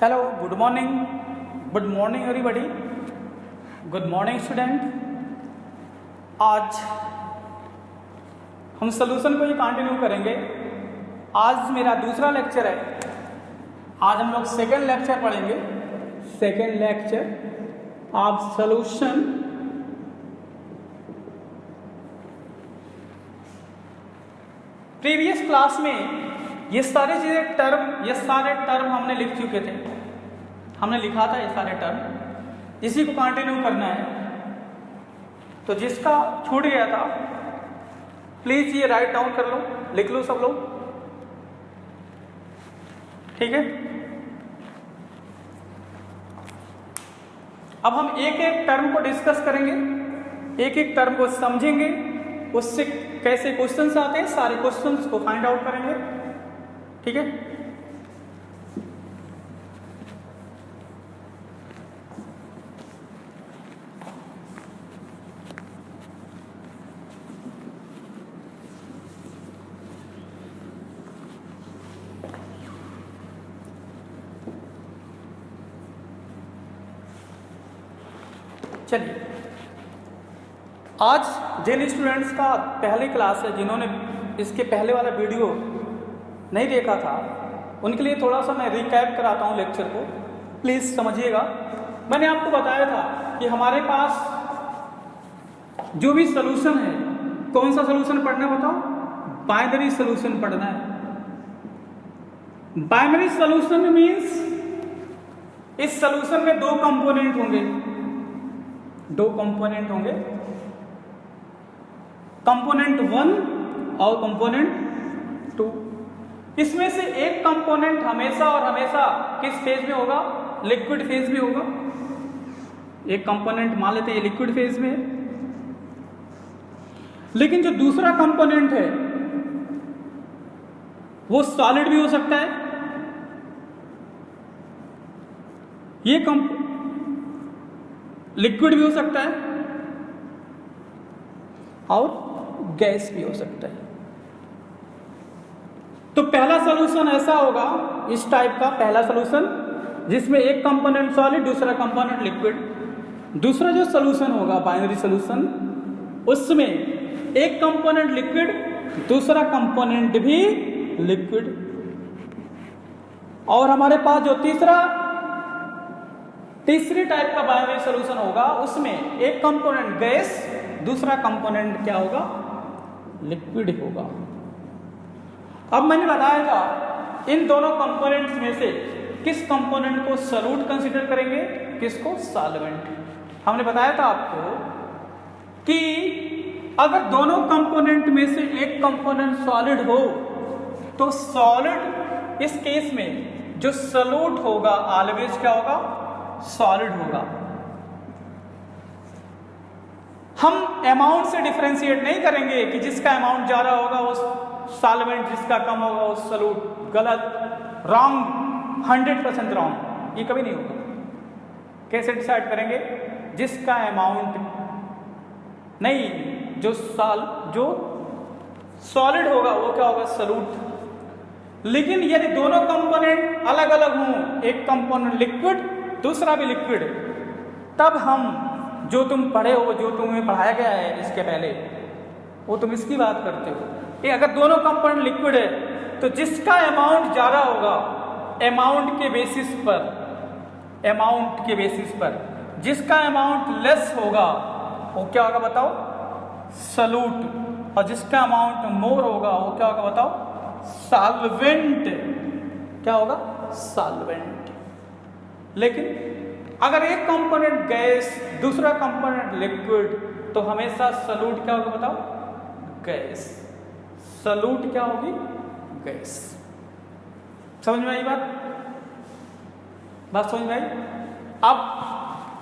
Hello, good morning everybody. Good morning student. आज हम solution को ही कंटिन्यू करेंगे। आज मेरा दूसरा लेक्चर है। आज हम लोग सेकेंड लेक्चर पढ़ेंगे। Second lecture of solution previous class में ये सारे टर्म हमने लिख चुके थे। हमने लिखा था ये सारे टर्म, इसी को कंटिन्यू करना है। तो जिसका छूट गया था प्लीज ये राइट डाउन कर लो, लिख लो सब लोग, ठीक है। अब हम एक एक टर्म को डिस्कस करेंगे, एक एक टर्म को समझेंगे, उससे कैसे क्वेश्चंस आते हैं सारे क्वेश्चंस को फाइंड आउट करेंगे, ठीक है। चलिए, आज जिन स्टूडेंट्स का पहली क्लास है, जिन्होंने इसके पहले वाला वीडियो नहीं देखा था, उनके लिए थोड़ा सा मैं रिकैप कराता हूँ लेक्चर को, प्लीज़ समझिएगा। मैंने आपको बताया था कि हमारे पास जो भी सॉल्यूशन है, कौन सा सॉल्यूशन पढ़ना है बताओ? बाइनरी सॉल्यूशन पढ़ना है। बाइनरी सॉल्यूशन मीन्स इस सॉल्यूशन में दो कंपोनेंट होंगे, कंपोनेंट 1 और कंपोनेंट 2। इसमें से एक कंपोनेंट हमेशा और हमेशा किस फेज में होगा? लिक्विड फेज में होगा। एक कंपोनेंट मान लेते हैं ये लिक्विड फेज में है, लेकिन जो दूसरा कंपोनेंट है वो सॉलिड भी हो सकता है। ये लिक्विड भी हो सकता है और गैस भी हो सकता है। तो पहला सॉल्यूशन ऐसा होगा, इस टाइप का पहला सॉल्यूशन, जिसमें एक कंपोनेंट सॉलिड, दूसरा कंपोनेंट लिक्विड। दूसरा जो सॉल्यूशन होगा बाइनरी सॉल्यूशन, उसमें एक कंपोनेंट लिक्विड, दूसरा कंपोनेंट भी लिक्विड। और हमारे पास जो तीसरी टाइप का बाइनरी सॉल्यूशन होगा, उसमें एक कंपोनेंट गैस, दूसरा कंपोनेंट क्या होगा? लिक्विड होगा। अब मैंने बताया था इन दोनों कंपोनेंट्स में से किस कंपोनेंट को सॉल्यूट कंसीडर करेंगे, किसको सॉल्वेंट। हमने बताया था आपको कि अगर दोनों कंपोनेंट में से एक कंपोनेंट सॉलिड हो तो सॉलिड, इस केस में जो सॉल्यूट होगा ऑलवेज क्या होगा? सॉलिड होगा। हम अमाउंट से डिफरेंशिएट नहीं करेंगे कि जिसका अमाउंट ज्यादा होगा वो सॉल्वेंट, जिसका कम होगा वो सॉल्यूट। गलत, रॉन्ग, 100% रॉन्ग, ये कभी नहीं होगा। कैसे डिसाइड करेंगे? जिसका अमाउंट नहीं, जो सॉलिड होगा वो क्या होगा? सॉल्यूट। लेकिन यदि दोनों कंपोनेंट अलग अलग हों, एक कंपोनेंट लिक्विड, दूसरा भी लिक्विड, तब हम जो तुम पढ़े हो, जो तुम्हें पढ़ाया गया है इसके पहले, वो तुम इसकी बात करते हो कि अगर दोनों कंपोनेंट लिक्विड है तो जिसका अमाउंट ज्यादा होगा, अमाउंट के बेसिस पर जिसका अमाउंट लेस होगा वो क्या होगा बताओ? सॉल्यूट। और जिसका अमाउंट मोर होगा वो क्या होगा बताओ? सॉल्वेंट। क्या होगा? सॉल्वेंट। लेकिन अगर एक कंपोनेंट गैस, दूसरा कंपोनेंट लिक्विड, तो हमेशा सॉल्यूट क्या होगा बताओ? गैस। सॉल्यूट क्या होगी? गैस। समझ में आई बात समझ में आई? अब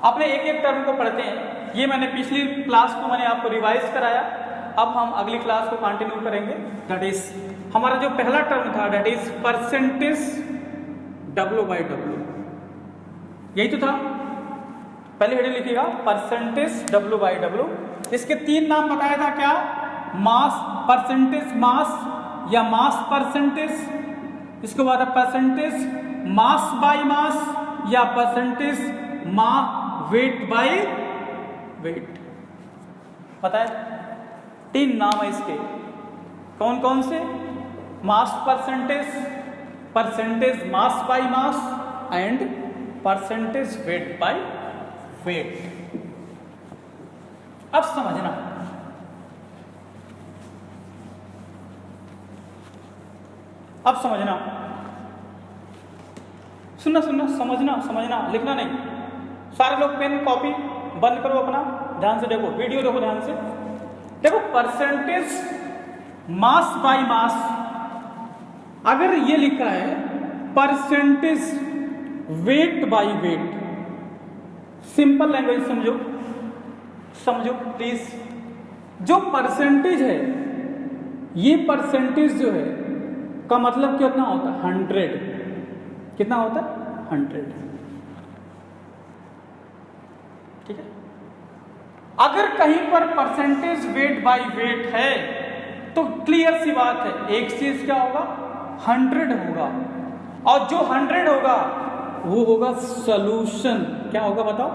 अपने एक एक टर्म को पढ़ते हैं। ये मैंने पिछली क्लास को मैंने आपको रिवाइज कराया। अब हम अगली क्लास को कंटिन्यू करेंगे। दैट इज हमारा जो पहला टर्म था, दैट इज परसेंटेज W/W। यही तो था, पहले हेडिंग लिखिएगा परसेंटेज W/W। इसके तीन नाम बताया था, क्या? मास, परसेंटेज मास या मास परसेंटेज, इसके बाद परसेंटेज मास बाय मास या परसेंटेज वेट बाय वेट? पता है? 3 नाम है इसके। कौन कौन से? Mass percentage, percentage mass by mass and percentage wait by wait. अब समझना, अब समझना, सुनना सुनना, समझना, लिखना नहीं। सारे लोग पेन कॉपी बंद करो अपना, ध्यान से देखो, वीडियो देखो ध्यान से। देखो, परसेंटेज मास बाय मास, अगर ये लिखा है percentage wait by wait, simple language समझो प्लीज। जो परसेंटेज है, ये परसेंटेज जो है का मतलब कितना होता है? 100। कितना होता है? 100। ठीक है। अगर कहीं पर परसेंटेज वेट बाय वेट है तो क्लियर सी बात है, एक चीज क्या होगा? 100 होगा, और जो 100 होगा वो होगा सॉल्यूशन। क्या होगा बताओ?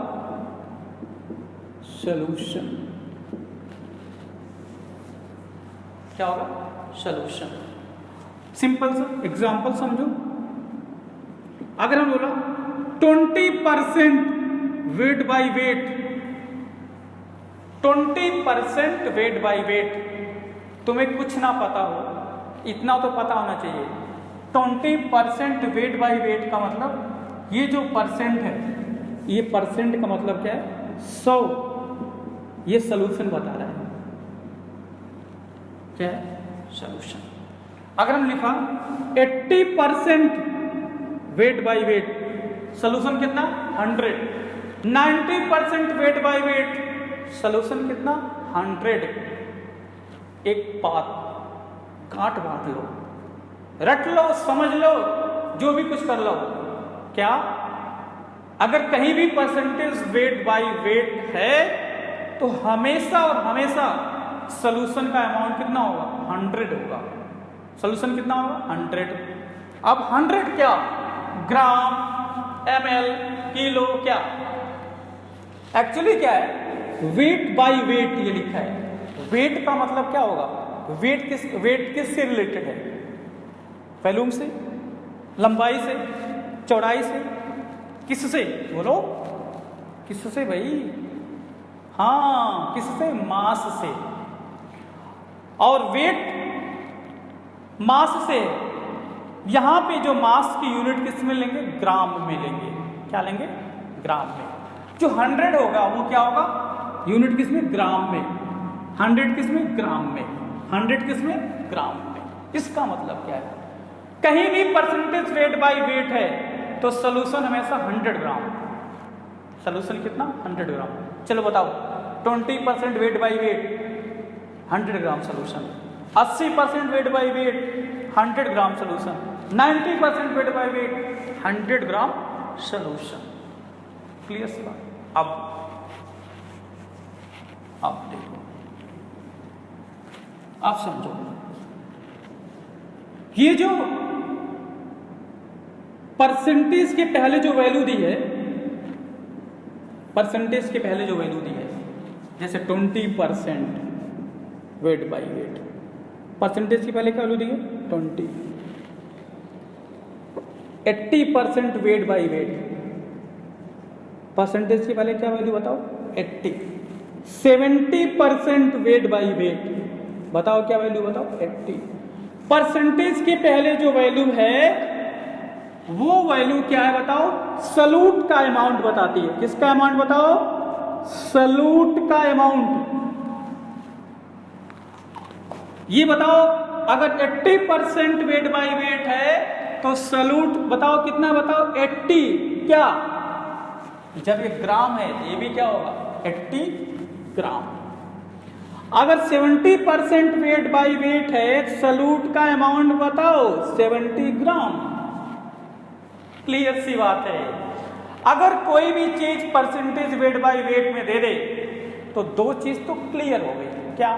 सॉल्यूशन। क्या होगा? सॉल्यूशन। सिंपल सा एग्जांपल समझो। अगर हम बोला 20% weight by wait, 20% weight by wait, तुम्हें कुछ ना पता हो, इतना तो पता होना चाहिए। 20% वेट बाय वेट का मतलब, ये जो परसेंट है, ये परसेंट का मतलब क्या है? 100। ये सॉल्यूशन बता रहा है। क्या है? सॉल्यूशन। अगर हम लिखा 80% वेट बाय वेट, सॉल्यूशन कितना? 100। 90% वेट बाय वेट, सॉल्यूशन कितना? 100। एक बात काट बांट लो, रट लो, समझ लो, जो भी कुछ कर लो। क्या? अगर कहीं भी परसेंटेज वेट बाय वेट है तो हमेशा और हमेशा सॉल्यूशन का अमाउंट कितना होगा? 100 होगा। सॉल्यूशन कितना होगा? 100। अब 100 क्या? ग्राम, ml, किलो, क्या? एक्चुअली क्या है? वेट बाय वेट ये लिखा है। वेट का मतलब क्या होगा? वेट किससे रिलेटेड है? वॉल्यूम से, लंबाई से, चौड़ाई से, किससे? बोलो किससे भाई? हाँ, किससे? मास से। और वेट मास से, यहां पे जो मास की यूनिट किस में लेंगे? ग्राम में लेंगे। क्या लेंगे? ग्राम में। जो 100 होगा वो क्या होगा? यूनिट किस में? ग्राम में। 100 किस में? ग्राम में। 100 किस में? ग्राम में। इसका मतलब क्या है? कहीं भी परसेंटेज वेट बाय वेट है तो सॉल्यूशन हमेशा 100 ग्राम। सॉल्यूशन कितना? 100 ग्राम। चलो बताओ, 20% weight by weight 100 gram solution, 80% weight by weight 100 gram solution, 90% weight by weight 100 gram solution. Clear सी बात? अब देखो, आप समझो, ये जो परसेंटेज के पहले जो वैल्यू दी है, परसेंटेज के पहले जो वैल्यू दी है, जैसे 20% वेट बाय वेट, परसेंटेज के पहले क्या वैल्यू दी है? 20। 80% वेट बाय वेट, परसेंटेज के पहले क्या वैल्यू बताओ? 80। 70% वेट बाय वेट, बताओ क्या वैल्यू? बताओ 80। परसेंटेज के पहले जो वैल्यू है वो वैल्यू क्या है बताओ? सॉल्यूट का अमाउंट बताती है। किसका अमाउंट बताओ? सॉल्यूट का अमाउंट। ये बताओ, अगर 80% वेट बाय वेट है तो सॉल्यूट बताओ कितना? बताओ 80। क्या? जब ये ग्राम है ये भी क्या होगा? 80 ग्राम। अगर 70% वेट बाय वेट है, सॉल्यूट का अमाउंट बताओ 70 ग्राम। क्लियर सी बात है। अगर कोई भी चीज परसेंटेज वेट बाय वेट में दे दे तो दो चीज तो क्लियर हो गई। क्या?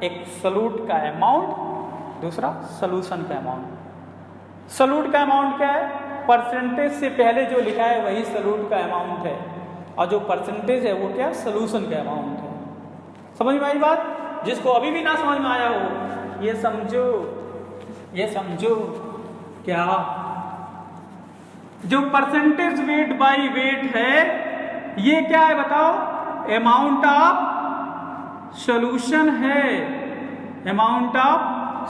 एक सॉल्यूट का अमाउंट, दूसरा सॉल्यूशन का अमाउंट। सॉल्यूट का अमाउंट क्या है? परसेंटेज से पहले जो लिखा है वही सॉल्यूट का अमाउंट है, और जो परसेंटेज है वो क्या, सॉल्यूशन का अमाउंट है। समझ में आई बात? जिसको अभी भी ना समझ में आया हो ये समझो, ये समझो क्या, जो परसेंटेज वेट बाय वेट है ये क्या है बताओ, अमाउंट ऑफ सॉल्यूशन है, अमाउंट ऑफ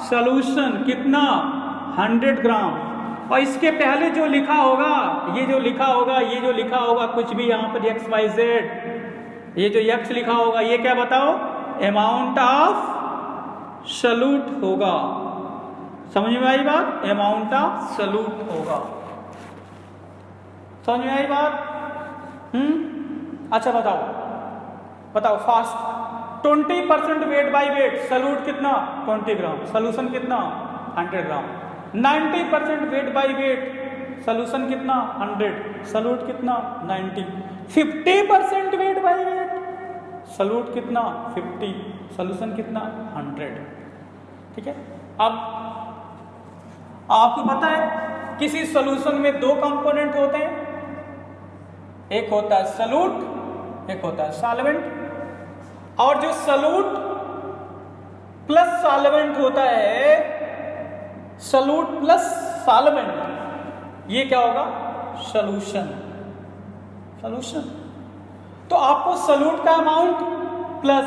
सॉल्यूशन कितना, 100 ग्राम। और इसके पहले जो लिखा होगा, ये जो लिखा होगा, ये जो लिखा होगा कुछ भी यहाँ पर XYZ, ये जो X लिखा होगा ये क्या बताओ, अमाउंट ऑफ सॉल्यूट होगा। समझ में आई बात? अमाउंट ऑफ सॉल्यूट होगा। समझ में आई बात? अच्छा बताओ, बताओ fast. 20% weight by wait, solute कितना, 20 ग्राम, सॉल्यूशन कितना, 100 ग्राम। 90% वेट बाय वेट, सॉल्यूशन कितना, 100, सॉल्यूट कितना, 90। 50% वेट बाय वेट, सॉल्यूट कितना, 50, सॉल्यूशन कितना, 100। ठीक है। अब आपको पता है किसी सॉल्यूशन में दो कंपोनेंट होते हैं, एक होता है सॉल्यूट, एक होता है सॉल्वेंट। और जो सॉल्यूट प्लस सॉल्वेंट होता है, सॉल्यूट प्लस सॉल्वेंट, ये क्या होगा, सॉल्यूशन, सॉल्यूशन। तो आपको सॉल्यूट का अमाउंट प्लस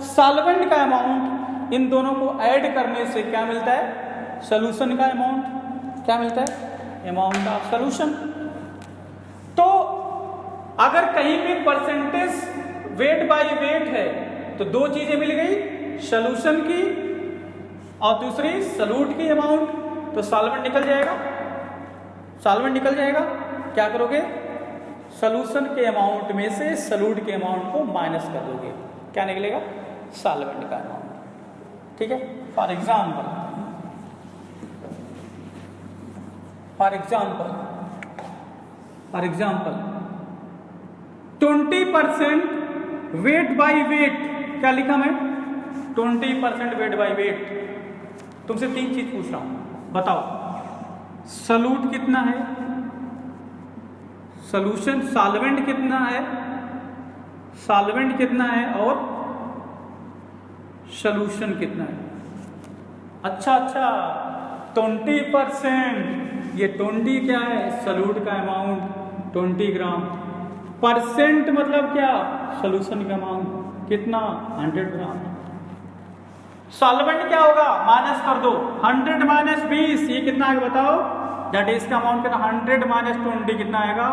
सॉल्वेंट का अमाउंट, इन दोनों को ऐड करने से क्या मिलता है, सॉल्यूशन का अमाउंट। क्या मिलता है, अमाउंट ऑफ सॉल्यूशन। तो अगर कहीं पे परसेंटेज वेट बाय वेट है तो दो चीजें मिल गई, सॉल्यूशन की और दूसरी सॉल्यूट की अमाउंट। तो सॉल्वेंट निकल जाएगा, सॉल्वेंट निकल जाएगा। क्या करोगे, सॉल्यूशन के अमाउंट में से सॉल्यूट के अमाउंट को माइनस कर दोगे, क्या निकलेगा, सॉल्वेंट का अमाउंट। ठीक है। For example 20% weight by wait, क्या लिखा मैं, 20% वेट बाय वेट। तुमसे तीन चीज पूछ रहा हूं, बताओ सॉल्यूट कितना है, सॉल्यूशन सॉल्वेंट कितना है, सॉल्वेंट कितना है, और सॉल्यूशन कितना है। अच्छा 20%, ये 20 क्या है, सॉल्यूट का अमाउंट 20 ग्राम। परसेंट मतलब क्या, सॉल्यूशन का अमाउंट कितना, 100 ग्राम। सॉल्वेंट क्या होगा, माइनस कर दो, 100 माइनस 20, ये कितना आएगा बताओ, दैट इज का अमाउंट कितना, 100 माइनस 20 कितना आएगा,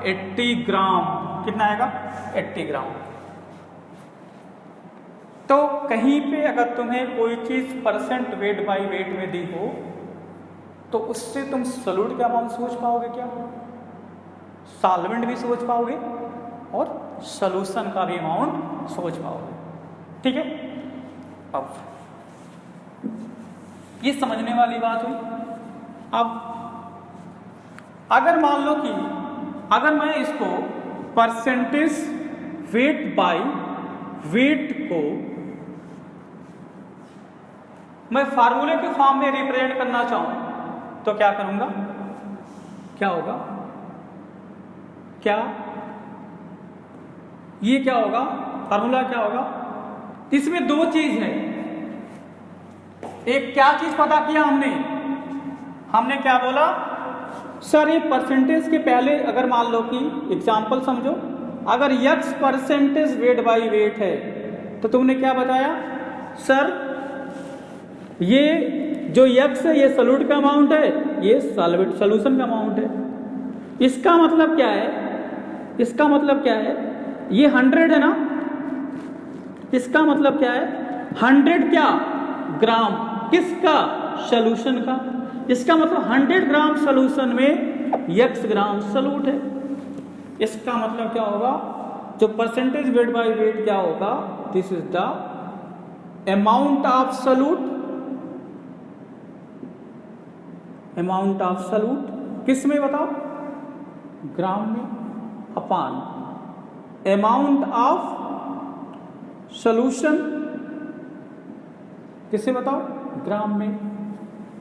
80 ग्राम। कितना आएगा, 80 ग्राम। तो कहीं पे अगर तुम्हें कोई चीज परसेंट वेट बाय वेट में दी हो तो उससे तुम सॉल्यूट का अमाउंट सोच पाओगे क्या, सॉल्वेंट भी सोच पाओगे और सॉल्यूशन का भी अमाउंट सोच पाओगे। ठीक है। अब ये समझने वाली बात हुई। अब अगर मान लो कि अगर मैं इसको परसेंटेज वेट बाय वेट को मैं फार्मूले के फॉर्म में रिप्रेजेंट करना चाहूं तो क्या करूंगा, क्या होगा, क्या ये क्या होगा, फार्मूला क्या होगा, इसमें दो चीज है। एक क्या चीज पता किया हमने क्या बोला, सर ये परसेंटेज के पहले अगर मान लो कि एग्जांपल समझो, अगर x percentage wait by wait है तो तुमने क्या बताया, सर ये जो x है ये सॉल्यूट का अमाउंट है, ये सॉल्यूशन का अमाउंट है। इसका मतलब क्या है, इसका मतलब क्या है, ये 100 है ना, इसका मतलब क्या है, 100 क्या ग्राम, किसका, सॉल्यूशन का। इसका मतलब 100 ग्राम सॉल्यूशन में x ग्राम सॉल्यूट है। इसका मतलब क्या होगा, जो परसेंटेज वेट बाय वेट क्या होगा, this is the amount of solute, amount of solute किस में बताओ, ग्राम में, अपान अमाउंट ऑफ सॉल्यूशन किससे बताओ, ग्राम में।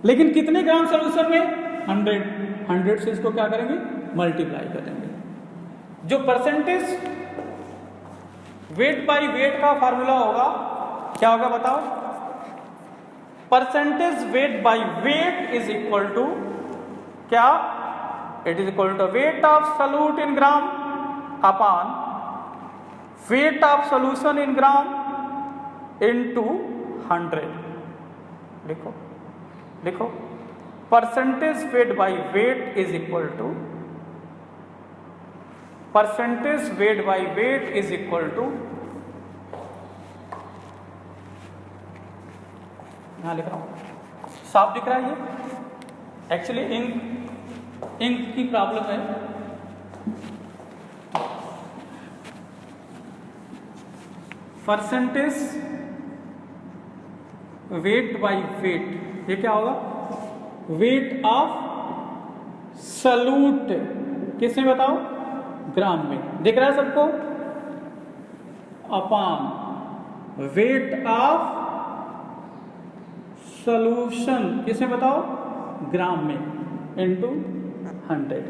लेकिन कितने ग्राम सॉल्यूशन में, 100। 100 से इसको क्या करेंगे, मल्टीप्लाई करेंगे। जो परसेंटेज वेट बाई वेट का फार्मूला होगा क्या होगा बताओ? Percentage weight by weight is equal to क्या? It is equal to weight of solute in gram upon weight of solution in gram into 100। लिखो लिखो, percentage weight by weight is equal to, percentage weight by weight is equal to, यहां लिख रहा हूं, साफ दिख रहा है ये? एक्चुअली इंक की प्रॉब्लम है। परसेंटेज वेट बाई वेट, ये क्या होगा? वेट ऑफ सॉल्यूट किसमें बताओ? ग्राम में। दिख रहा है सबको? अपॉन वेट ऑफ सॉल्यूशन किसमें बताओ? ग्राम में, इनटू 100।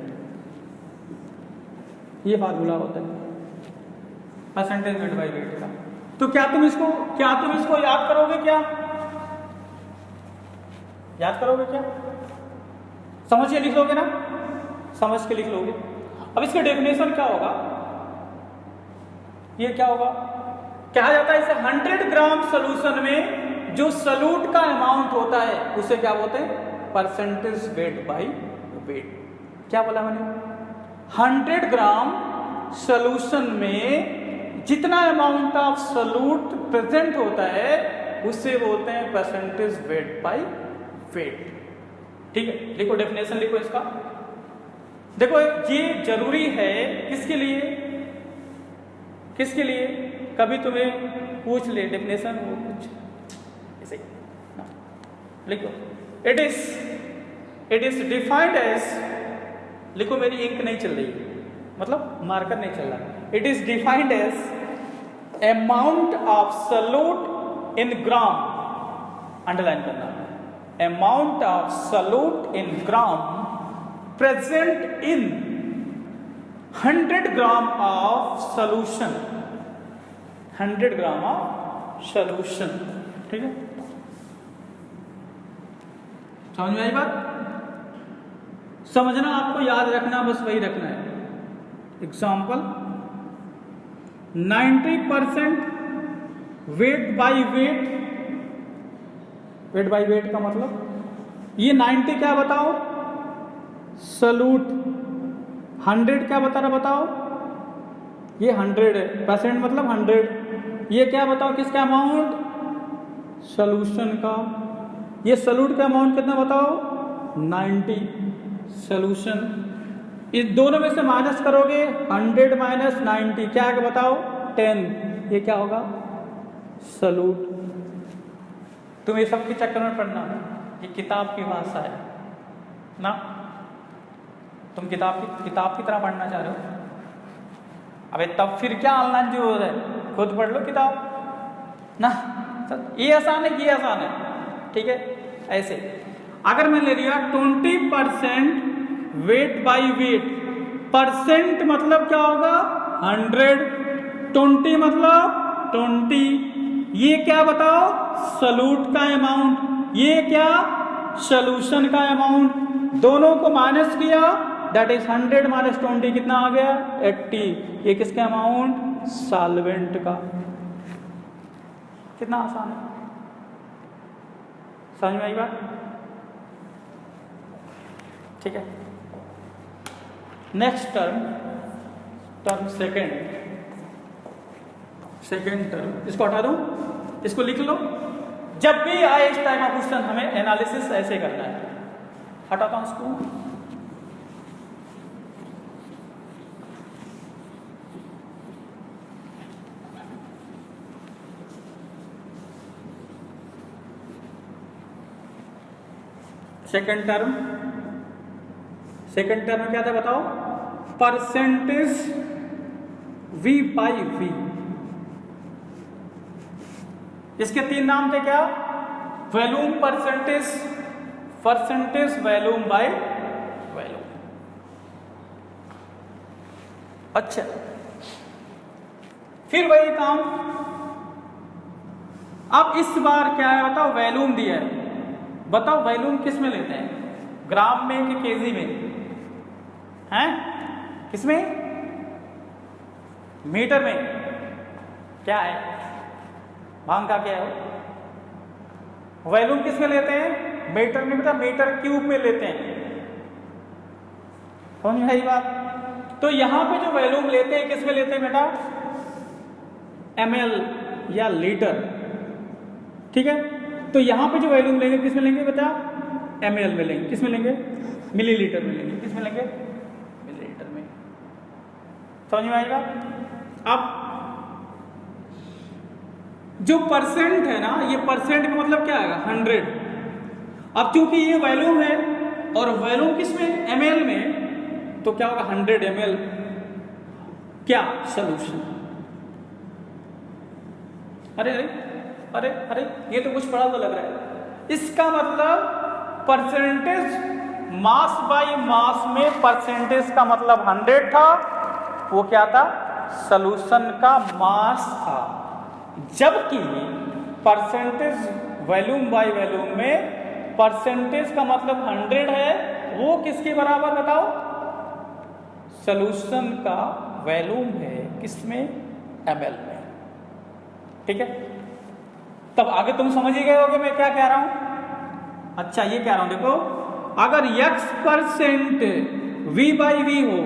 ये फार्मूला होता है परसेंटेज वेट बाई वेट का। तो क्या तुम इसको याद करोगे? क्या याद करोगे? क्या समझ के लिख लोगे ना? समझ के लिख लोगे। अब इसका डेफिनेशन क्या होगा? ये क्या होगा? कहा जाता है इसे 100 ग्राम सॉल्यूशन में जो सॉल्यूट का अमाउंट होता है उसे क्या बोलते हैं? Percentage weight by wait. क्या बोला मैंने? 100 ग्राम सॉल्यूशन में जितना अमाउंट ऑफ सॉल्यूट प्रेजेंट होता है उसे बोलते हैं परसेंटेज वेट बाई वेट। ठीक है, लिखो डेफिनेशन, लिखो इसका। देखो ये जरूरी है किसके लिए? किसके लिए? कभी तुम्हें पूछ ले डेफिनेशन, वो कुछ ऐसे लिखो। इट इज डिफाइंड एज, लिखो मेरी इंक नहीं चल रही, मतलब मार्कर नहीं चल रहा। It is defined as amount of solute in gram, underline करना, amount of solute in gram present in 100 gram of solution, 100 gram of solution. ठीक है, समझ में आई बात? समझना, आपको याद रखना, बस वही रखना है। Example, 90% wait by wait, wait by weight का मतलब ये 90 क्या बताओ? सॉल्यूट। 100 क्या बता रहा बताओ? ये 100 है, परसेंट मतलब 100। ये क्या बताओ किसका अमाउंट? सॉल्यूशन का। ये सॉल्यूट का अमाउंट कितना बताओ? 90। सॉल्यूशन, इस दोनों में से माइनस करोगे 100 माइनस 90 क्या है बताओ? 10। ये क्या होगा? सॉल्यूट। तुम ये सब के चक्कर में पढ़ना, ये किताब की भाषा है ना, तुम किताब की तरह पढ़ना चाह रहे हो। अबे तब फिर क्या ऑनलाइन जो हो रहा है, खुद पढ़ लो किताब ना। ये आसान है, ये आसान है। ठीक है, ऐसे अगर मैं ले लिया 20% वेट बाई वेट, परसेंट मतलब क्या होगा? 100, 20 मतलब 20। ये क्या बताओ? सॉल्यूट का अमाउंट। ये क्या? सॉल्यूशन का अमाउंट। दोनों को माइनस किया, दैट इज 100 माइनस 20 कितना आ गया? 80। ये किसका अमाउंट? सॉल्वेंट का। कितना आसान है, समझ में आई बात? ठीक है, नेक्स्ट टर्म सेकेंड टर्म, इसको हटा दो, इसको लिख लो। जब भी आए इस टाइम ऑफ क्वेश्चन हमें एनालिसिस ऐसे करना है। हटाता हूं इसको। सेकेंड टर्म में क्या था बताओ? Percentage V by V। इसके 3 नाम थे क्या? Volume percentage, volume by volume. अच्छा, फिर वही काम। अब इस बार क्या है बताओ, वॉल्यूम दिया है, बताओ वॉल्यूम किस में लेते हैं, ग्राम में कि केजी में, हैं किसमें, मीटर में, क्या है भांग का क्या है, वॉल्यूम किस में लेते हैं, मीटर में, बेटा मीटर क्यूब में लेते हैं, समझ में आई बात। तो यहां पे जो वॉल्यूम लेते हैं किस में लेते हैं बेटा, ml या लीटर, ठीक है। तो यहां पे जो वॉल्यूम लेंगे किस में लेंगे बेटा, ml में लेंगे, किस में लेंगे, मिलीलीटर में लेंगे, किस में लेंगे, मिलीलीटर में, समझ में आएगा। अब जो परसेंट है ना, ये परसेंट का मतलब क्या आएगा, 100। अब क्योंकि ये वॉल्यूम है और वॉल्यूम किसमें, ml में, तो क्या होगा 100 ml क्या सॉल्यूशन। अरे अरे अरे अरे ये तो कुछ बड़ा तो लग रहा है। इसका मतलब परसेंटेज मास बाय मास में परसेंटेज का मतलब 100 था, वो क्या था, सॉल्यूशन का मास था। जबकि परसेंटेज वॉल्यूम बाय वॉल्यूम में परसेंटेज का मतलब 100 है, वो किसके बराबर बताओ, सॉल्यूशन का वॉल्यूम है, किसमें, ml में, ठीक है। तब आगे तुम समझ ही गए होगे मैं क्या कह रहा हूं। अच्छा ये कह रहा हूं, देखो अगर x% v/v हो,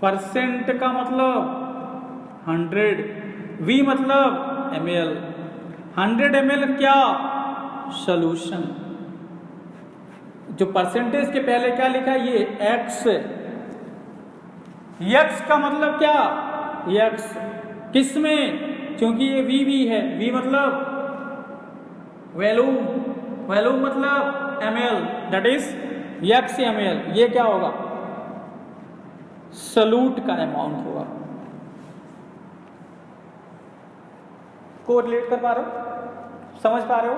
परसेंट का मतलब 100, v मतलब ml, 100 ml क्या सॉल्यूशन। जो परसेंटेज के पहले क्या लिखा है, ये x का मतलब क्या, x किसमें, क्योंकि ये v है, v मतलब वॉल्यूम, वॉल्यूम मतलब ml, that is x ml, ये क्या होगा, सॉल्यूट का अमाउंट होगा। कोरिलेट कर पा रहे हो, समझ पा रहे हो,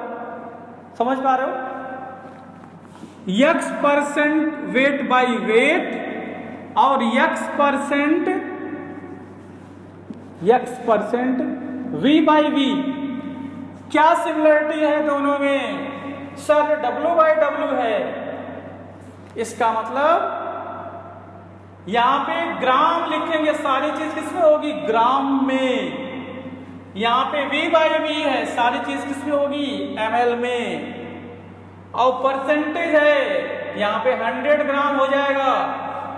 समझ पा रहे हो। x% वेट बाय वेट और x% v/v, क्या सिमिलरिटी है दोनों में, सर w/w है। इसका मतलब यहां पे ग्राम लिखेंगे, सारी चीज किसमें होगी, ग्राम में। यहां पे v/v है, सारी चीज किसमें होगी, ml में। और परसेंटेज है, यहां पे 100 ग्राम हो जाएगा,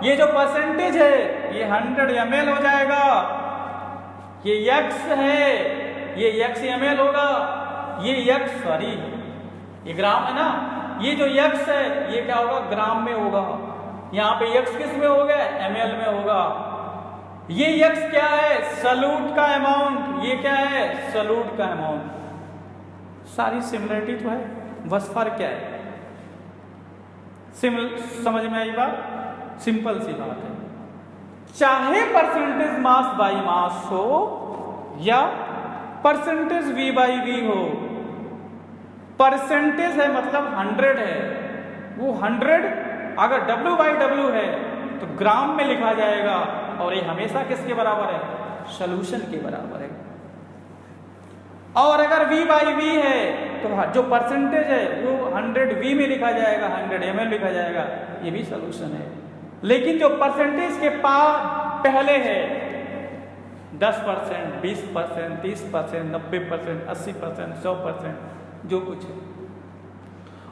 ये जो परसेंटेज है ये 100 ml हो जाएगा। ये x है, ये x ml होगा, ये x सॉरी ये ग्राम है ना, ये जो x है ये क्या होगा, ग्राम में होगा। यहाँ पे x किस में होगा, ml में होगा। ये x क्या है, सॉल्यूट का अमाउंट, ये क्या है, सॉल्यूट का अमाउंट। सारी सिमिलरिटी तो है, बस फर्क क्या है, समझ में आई बात, सिंपल सी बात है। चाहे परसेंटेज मास बाय मास हो या परसेंटेज v/v हो, परसेंटेज है मतलब 100 है, वो 100 अगर w/w है तो ग्राम में लिखा जाएगा, और ये हमेशा किसके बराबर है, सॉल्यूशन के बराबर है। और अगर v/v है तो जो परसेंटेज है वो 100v में लिखा जाएगा, 100 ml लिखा जाएगा, ये भी सॉल्यूशन है। लेकिन जो परसेंटेज के पहले है 10%, 20%, 30%, 90%, 80%, 100%, जो कुछ है,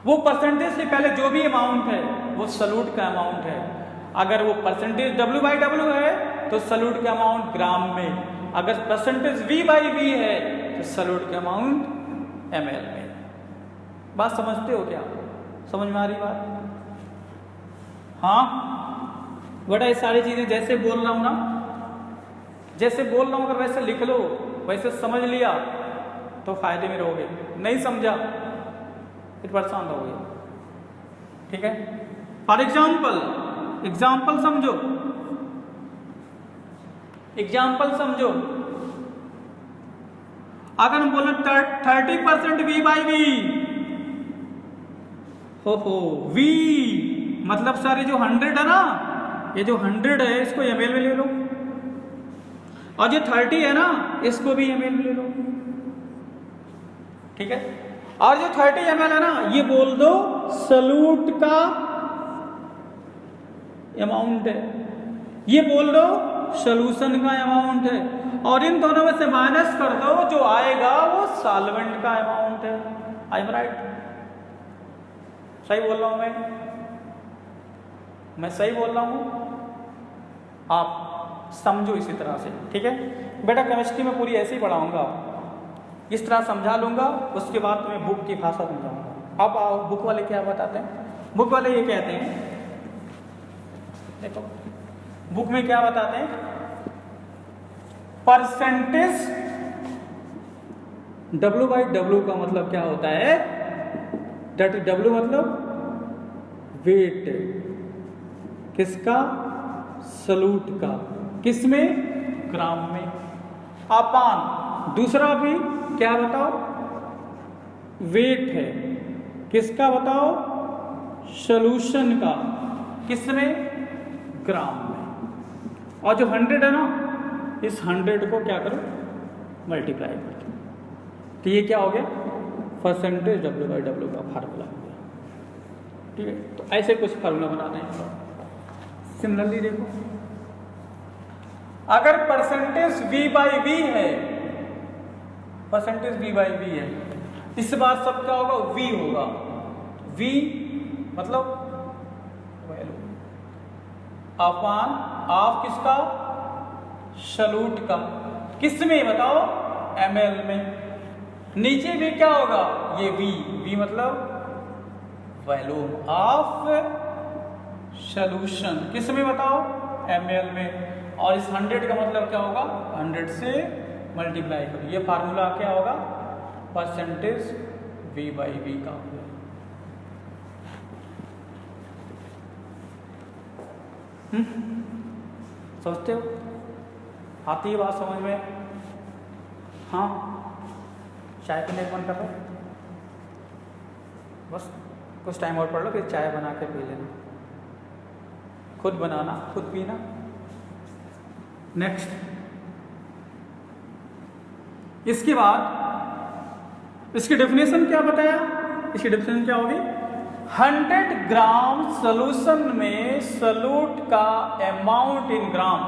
वो परसेंटेज से पहले जो भी अमाउंट है वो सॉल्यूट का अमाउंट है। अगर वो परसेंटेज w/w है तो सॉल्यूट का अमाउंट ग्राम में, अगर परसेंटेज v/v है तो सॉल्यूट का अमाउंट ml में। बात समझते हो क्या, समझ में आ रही बात, हाँ बेटा। ये सारी चीजें जैसे बोल रहा हूं ना, जैसे बोल रहा हूं, अगर वैसे लिख लो, वैसे समझ लिया तो फायदे में रहोगे, नहीं समझा फिर परेशान रहोगे, ठीक है। फॉर एग्जाम्पल समझो, एग्जाम्पल समझो। अगर हम बोले 30% v/v, हो v मतलब सारे जो 100 है ना, ये जो 100 है इसको ml में ले लो, और जो 30 है ना इसको भी ml में ले लो, ठीक है। और जो 30 ml है ना ये बोल दो सलूट का अमाउंट है, ये बोल दो सॉल्यूशन का अमाउंट है, और इन दोनों में से माइनस कर दो, जो आएगा वो सॉल्वेंट का अमाउंट है। I am right? सही बोल रहा हूं मैं सही बोल रहा हूं? आप समझो इसी तरह से, ठीक है बेटा। केमिस्ट्री में पूरी ऐसे ही पढ़ाऊंगा, इस तरह समझा लूंगा, उसके बाद तुम्हें बुक की भाषा समझाऊंगा। अब आओ बुक वाले क्या बताते हैं। बुक वाले ये कहते हैं, देखो बुक में क्या बताते हैं, परसेंटेज W/W का मतलब क्या होता है, दैट W मतलब वेट, किसका, सलूट का, किसमें, ग्राम में, अपान दूसरा भी क्या बताओ, वेट है, किसका बताओ, सॉल्यूशन का, किसमें, ग्राम में। और जो 100 है ना इस 100 को क्या करो, मल्टीप्लाई कर दो, तो ये क्या हो गया, परसेंटेज W/W का फार्मूला हो गया, ठीक है। तो ऐसे कुछ फार्मूला बनाते हैं। सिमिलरली देखो, अगर परसेंटेज V/V है, परसेंटेज V/V है, इस बार सब क्या होगा, V होगा। V मतलब वैल्यू अपान ऑफ किसका, सलूट का, किस में बताओ, ml में। नीचे भी क्या होगा, ये V मतलब वॉल्यूम ऑफ सॉल्यूशन, किस में बताओ, ml में। और इस 100 का मतलब क्या होगा, 100 से मल्टीप्लाई करो, ये फार्मूला क्या होगा, परसेंटेज V/V का होगा। समझते हो, आती है बात समझ में? हाँ, चाय पीने का मन कर रहा है, बस कुछ टाइम और पढ़ लो, फिर चाय बना के पी लेना, खुद बनाना खुद पीना। नेक्स्ट, इसके बाद इसकी डेफिनेशन क्या बताया, इसकी डेफिनेशन क्या होगी, 100 ग्राम सॉल्यूशन में सॉल्यूट का अमाउंट इन ग्राम,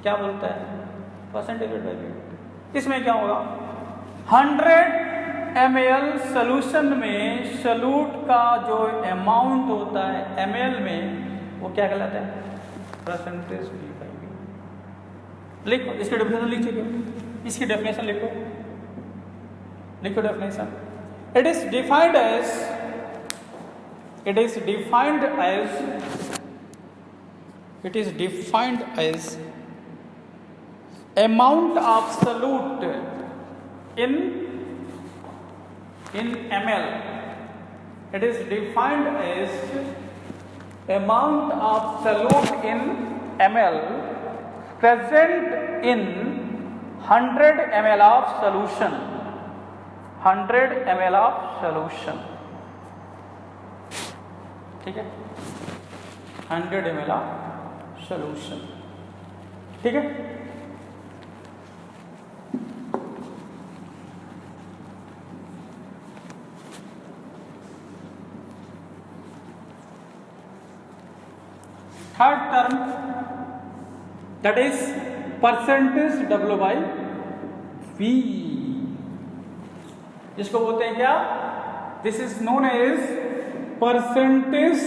क्या बोलता है, परसेंटेज वेट। इसमें क्या होगा, 100 ml सॉल्यूशन में सॉल्यूट का जो अमाउंट होता है ml में, वो क्या कहलाता है, परसेंटेज V/V। लिखो इसकी डेफिनेशन, लिखिए इसकी डेफिनेशन लिखो, लिखो definition. It is defined as amount of solute in ml. It is defined as amount of solute in ml present in 100 ml of solution, 100 ml of solution, ठीक है, 100 ml of solution, ठीक है। Third term, that is percentage W/V, इसको बोलते हैं क्या, this is known as percentage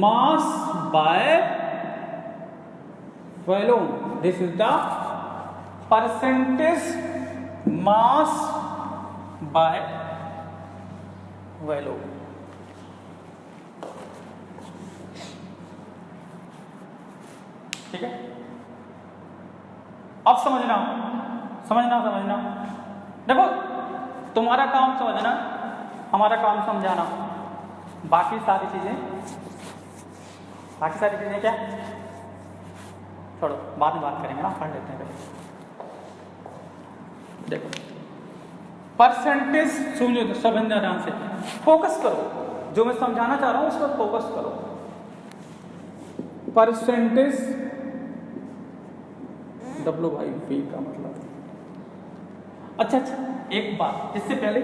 mass by volume. This is the percentage mass by volume. ठीक है, अब समझना समझना समझना। देखो तुम्हारा काम समझना, हमारा काम समझाना। बाकी सारी चीजें क्या छोड़ो, बाद में बात करेंगे ना, पढ़ लेते हैं पहले। देखो परसेंटेज समझो, समझना ध्यान से, फोकस करो, जो मैं समझाना चाह रहा हूं उस पर फोकस करो। परसेंटेज डब्ल्यू बाई वी का मतलब। अच्छा, एक बात इससे पहले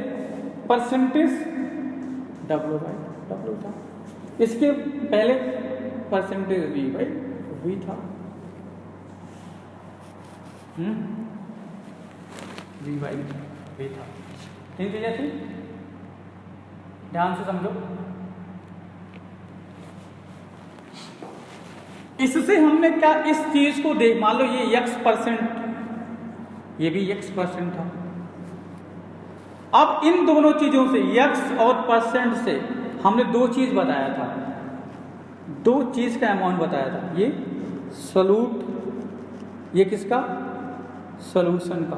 परसेंटेज डब्ल्यू बाई डब्ल्यू था, इसके पहले परसेंटेज वी बाई वी था। वी बाई वी था। तीन चीजें थी, ध्यान से समझो। इससे हमने क्या इस चीज को देख, मान लो ये x%, ये भी x% था। अब इन दोनों चीजों से x और परसेंट से हमने दो चीज बताया था, दो चीज का अमाउंट बताया था। ये सॉल्यूट, ये किसका, सॉल्यूशन का।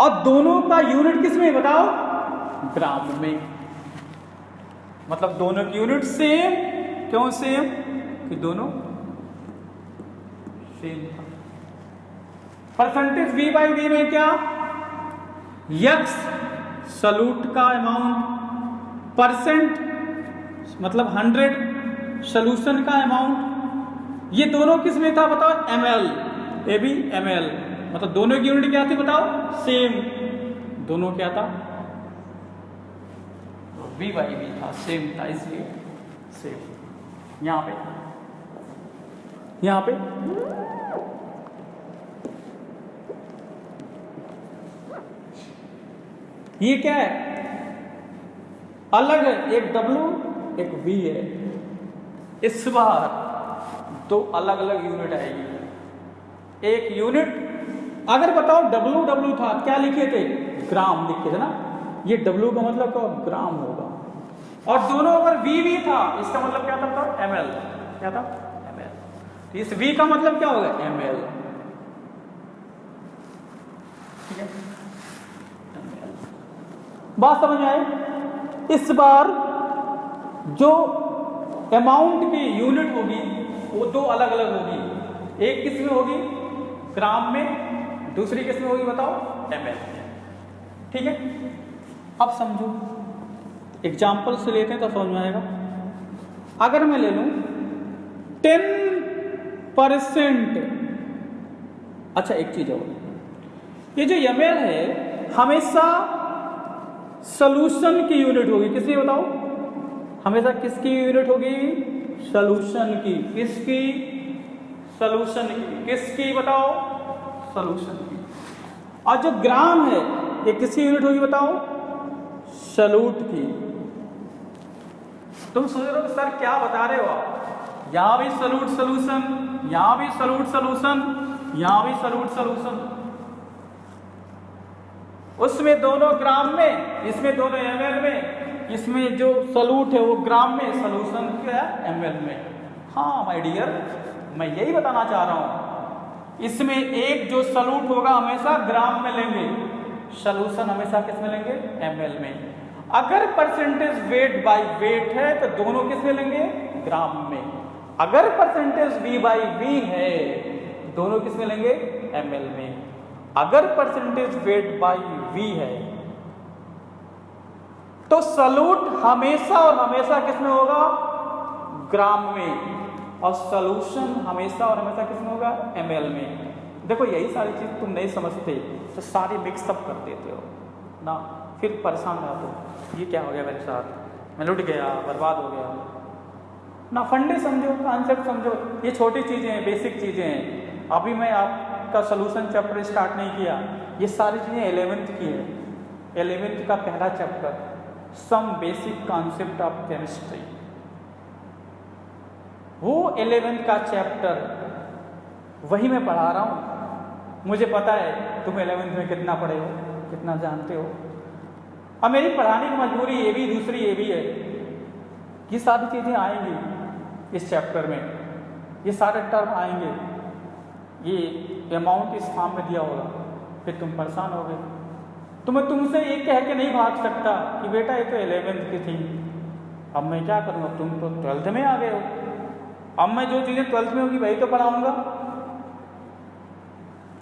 और दोनों का यूनिट किस में बताओ, ग्राम में। मतलब दोनों की यूनिट सेम। क्यों सेम, कि दोनों सेम था। परसेंटेज वी बाई वी में क्या, x सॉल्यूट का अमाउंट, परसेंट मतलब 100 सॉल्यूशन का अमाउंट। ये दोनों किस में था बताओ, ml, ये भी ml। मतलब दोनों की यूनिट क्या थी बताओ, सेम। दोनों क्या था, वी बाई वी था, सेम था, इसलिए सेम। यहां पे ये क्या है, अलग है, एक W एक V है। इस बार दो अलग अलग यूनिट आएगी। एक यूनिट अगर बताओ W था, क्या लिखे थे, ग्राम लिखे थे ना, ये W का मतलब क्या, ग्राम होगा। और दोनों अगर V था, इसका मतलब क्या था बताओ, ml। क्या था, ml। तो इस V का मतलब क्या होगा, ml। ठीक है, बात समझ में आए। इस बार जो अमाउंट की यूनिट होगी वो दो अलग अलग होगी। एक किस में होगी, ग्राम में, दूसरी किस में होगी बताओ, ml। ठीक है, अब समझो, एग्जाम्पल से लेते हैं तो समझ में आएगा। अगर मैं ले लूं 10%, अच्छा एक चीज और, ये जो ml है हमेशा सॉल्यूशन की यूनिट होगी। किसकी बताओ, हमेशा किसकी यूनिट होगी, सॉल्यूशन की। किसकी, सॉल्यूशन की। किसकी बताओ, सॉल्यूशन की। और जो ग्राम है ये किसकी यूनिट होगी बताओ, सॉल्यूट की। तुम सोच रहे हो सर क्या बता रहे हो आप, यहां भी सॉल्यूट सॉल्यूशन, यहां भी सॉल्यूट सॉल्यूशन, यहां भी सॉल्यूट सॉल्यूशन। उसमें दोनों ग्राम में, इसमें दोनों ml में। इसमें जो सॉल्यूट है वो ग्राम में, सॉल्यूशन क्या है ml में। हाँ माय डियर, मैं यही बताना चाह रहा हूं। इसमें एक जो सॉल्यूट होगा हमेशा ग्राम में लेंगे, सॉल्यूशन हमेशा किस में लेंगे, ml में। अगर परसेंटेज वेट बाई वेट है तो दोनों किस में लेंगे, ग्राम में। अगर परसेंटेज v बाई v है दोनों किस में लेंगे, ml में। अगर परसेंटेज वेट बाई v है तो सॉल्यूट हमेशा और हमेशा किस में होगा, ग्राम में। और सॉल्यूशन हमेशा और हमेशा किस में होगा, ml में। देखो यही सारी चीज तुम नहीं समझते तो सारी मिक्सअप कर देते हो ना, फिर परेशान रहते हो, ये क्या हो गया मेरे साथ, मैं लुट गया, बर्बाद हो गया ना। फंडे समझो, कॉन्सेप्ट समझो, ये छोटी चीजें हैं, बेसिक चीजें हैं। अभी मैं आपका सॉल्यूशन चैप्टर स्टार्ट नहीं किया, ये सारी चीजें 11th की है। 11th का पहला chapter, some basic concept of chemistry, वो 11th का चैप्टर वही मैं पढ़ा रहा हूँ। मुझे पता है तुम 11th में कितना पढ़े हो, कितना जानते हो। अब मेरी पढ़ाने की मजबूरी ये भी, दूसरी ये भी है, ये सारी चीज़ें आएंगी इस चैप्टर में, ये सारे टर्म आएंगे, ये अमाउंट इस फॉर्म में दिया होगा, फिर तुम परेशान हो गए। तो मैं तुमसे ये कह के नहीं भाग सकता कि बेटा ये तो 11th की थी, अब मैं क्या करूँगा, तुम तो 12th में आ गए हो, अब मैं जो चीज़ें 12th में होगी वही तो पढ़ाऊँगा।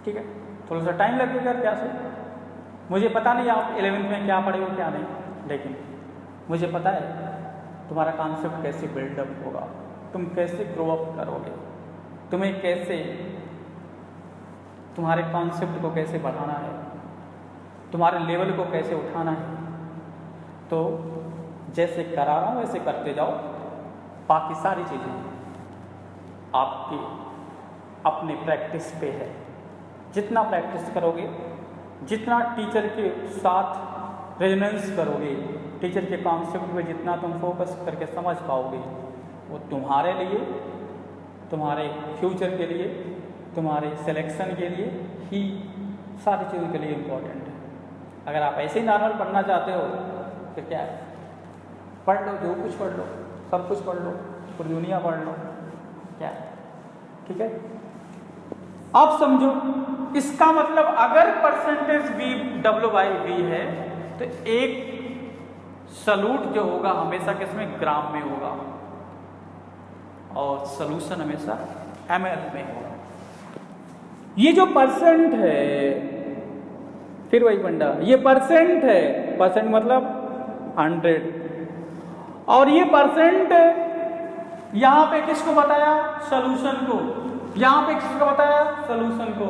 ठीक है, थोड़ा सा टाइम लगेगा क्या से, मुझे पता नहीं आप 11th में क्या पढ़े हो क्या नहीं, लेकिन मुझे पता है तुम्हारा कॉन्सेप्ट कैसे बिल्डअप होगा, तुम कैसे ग्रो अप करोगे। तुम्हें कैसे, तुम्हारे कॉन्सेप्ट को कैसे बढ़ाना है, तुम्हारे लेवल को कैसे उठाना है। तो जैसे करा रहा हूँ वैसे करते जाओ, बाकी सारी चीज़ें आपकी अपनी प्रैक्टिस पे है। जितना प्रैक्टिस करोगे, जितना टीचर के साथ रेजोनेंस करोगे, टीचर के कॉन्सेप्ट पे जितना तुम फोकस करके समझ पाओगे, वो तुम्हारे लिए, तुम्हारे फ्यूचर के लिए, तुम्हारे सिलेक्शन के लिए ही सारी चीज़ों के लिए इम्पोर्टेंट है। अगर आप ऐसे ही नॉर्मल पढ़ना चाहते हो फिर क्या है, पढ़ लो, जो कुछ पढ़ लो, सब कुछ पढ़ लो, पूरी दुनिया पढ़ लो, क्या है, ठीक है। आप समझो, इसका मतलब अगर परसेंटेज V/V है तो एक सलूट जो होगा हमेशा किसमें, ग्राम में होगा, और सॉल्यूशन हमेशा ml में होगा। ये जो परसेंट है, फिर वही बंडा, ये परसेंट है, परसेंट मतलब 100, और ये परसेंट यहां पे किसको बताया, सॉल्यूशन को, यहां पे किसको बताया, सॉल्यूशन को,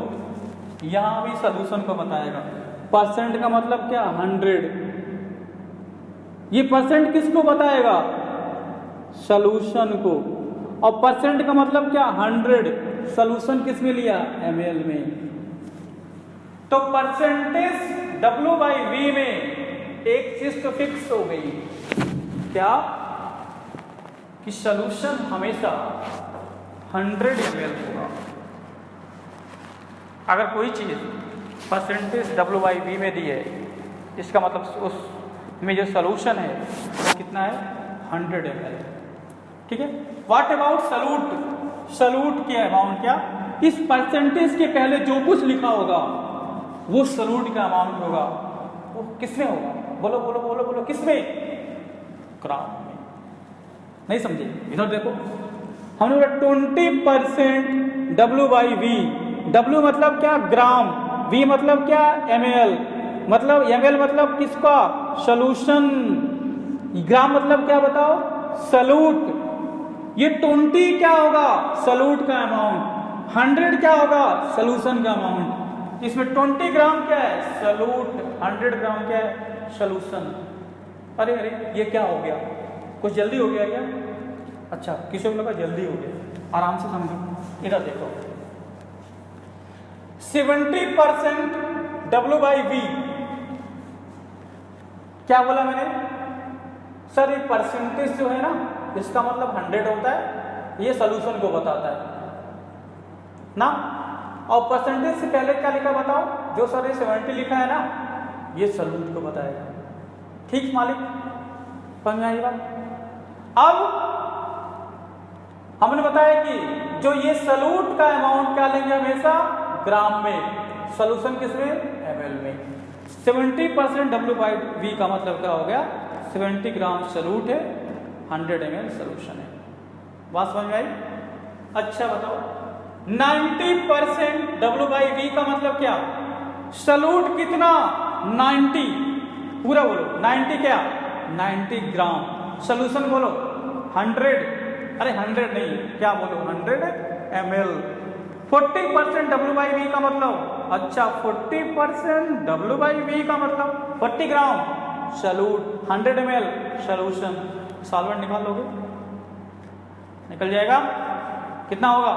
यहां भी सॉल्यूशन को बताएगा। परसेंट का मतलब क्या, 100, ये परसेंट किसको बताएगा, सॉल्यूशन को, और परसेंट का मतलब क्या, 100, सॉल्यूशन किस में लिया, ml में। तो परसेंटेज W/V में एक चीज तो फिक्स हो गई, क्या, कि सॉल्यूशन हमेशा 100 ml होगा। अगर कोई चीज परसेंटेज W/V में दी है, इसका मतलब उसमें जो सॉल्यूशन है वो कितना है, 100 ml, ठीक है। व्हाट अबाउट सलूट, सलूट के अमाउंट क्या, इस परसेंटेज के पहले जो कुछ लिखा होगा वो सलूट का अमाउंट होगा। वो किसमें होगा, बोलो बोलो बोलो बोलो, किसमें, ग्राम में। नहीं समझे, इधर देखो, हमने बोला 20% W/V, W मतलब क्या, ग्राम, V मतलब क्या, ml, मतलब ml मतलब किसका, सॉल्यूशन, ग्राम मतलब क्या बताओ, सलूट। ये 20 क्या होगा, सलूट का अमाउंट, 100 क्या होगा, सॉल्यूशन का अमाउंट। इसमें 20 ग्राम क्या है, सलूट, 100 ग्राम क्या है, सॉल्यूशन। अरे अरे ये क्या हो गया, कुछ जल्दी हो गया क्या, अच्छा किसी को लगा जल्दी हो गया, आराम से समझो। इधर देखो, 70% W/V, क्या बोला मैंने, सर ये परसेंटेज जो है ना, इसका मतलब 100 होता है, ये सॉल्यूशन को बताता है ना, और परसेंटेज से पहले क्या लिखा बताओ, जो सर ये 70 लिखा है ना, ये सलूट को बताएगा। ठीक मालिक, समझ में आई बात। अब हमने बताया कि जो ये सलूट का अमाउंट क्या लेंगे, हमेशा ग्राम में, सॉल्यूशन किसमें, ml में। 70% W/V का मतलब क्या हो गया, 70 ग्राम सलूट है, 100 ml सॉल्यूशन है। बात समझ में आई। अच्छा बताओ, 90% W/V का मतलब क्या, सलूट कितना, 90, पूरा बोलो, 90 क्या, 90 ग्राम, सॉल्यूशन बोलो 100, अरे 100 नहीं, क्या बोलो, 100 ml। 40% W/V का मतलब, अच्छा 40% W/V का मतलब 40 ग्राम सलूट, 100 ml सॉल्यूशन। सॉल्वेंट निकाल लोगे, निकल जाएगा, कितना होगा,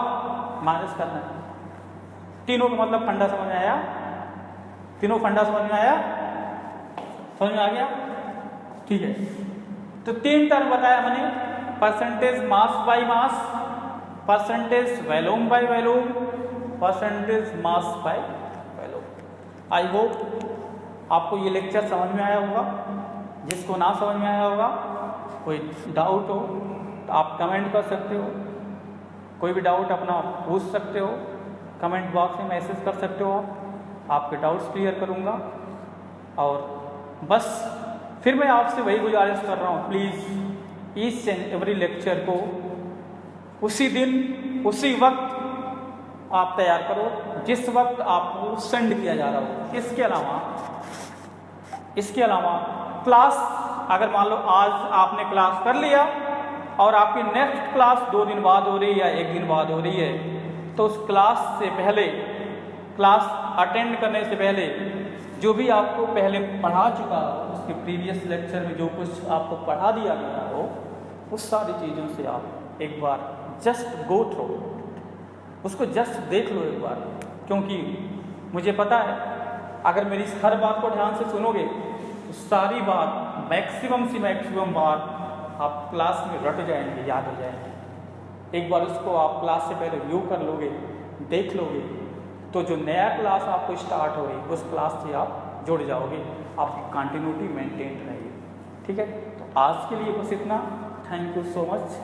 माइनस करना है। तीनों का मतलब फंडा समझ में आया, तीनों फंडा समझ में आया, समझ में आ गया, ठीक है। तो 3 टर्म बताया मैंने, percentage mass by mass, percentage volume by volume, percentage mass by volume. I hope आपको ये लेक्चर समझ में आया होगा। जिसको ना समझ में आया होगा, कोई डाउट हो तो आप कमेंट कर सकते हो, कोई भी डाउट अपना पूछ सकते हो, कमेंट बॉक्स में मैसेज कर सकते हो, आपके डाउट्स क्लियर करूँगा। और बस फिर मैं आपसे वही गुजारिश कर रहा हूँ, please each and every lecture को उसी दिन उसी वक्त आप तैयार करो जिस वक्त आपको सेंड किया जा रहा हो। इसके अलावा क्लास, अगर मान लो आज आपने क्लास कर लिया और आपकी नेक्स्ट क्लास 2 दिन बाद हो रही है या 1 दिन बाद हो रही है, तो उस क्लास से पहले, क्लास अटेंड करने से पहले जो भी आपको पहले पढ़ा चुका हो, उसके प्रीवियस लेक्चर में जो कुछ आपको पढ़ा दिया गया हो, उस सारी चीज़ों से आप एक बार जस्ट गो थ्रू, उसको जस्ट देख लो एक बार। क्योंकि मुझे पता है अगर मेरी हर बात को ध्यान से सुनोगे तो सारी बात मैक्सिमम से मैक्सिमम बात आप क्लास में रट जाएंगे, याद हो जाएंगे। एक बार उसको आप क्लास से पहले व्यू कर लोगे, देख लोगे, तो जो नया क्लास आपको स्टार्ट हो रही उस क्लास से आप जुड़ जाओगे, आपकी कंटिन्यूटी मेंटेन रहेगी। ठीक है, तो आज के लिए बस इतना। Thank you so much.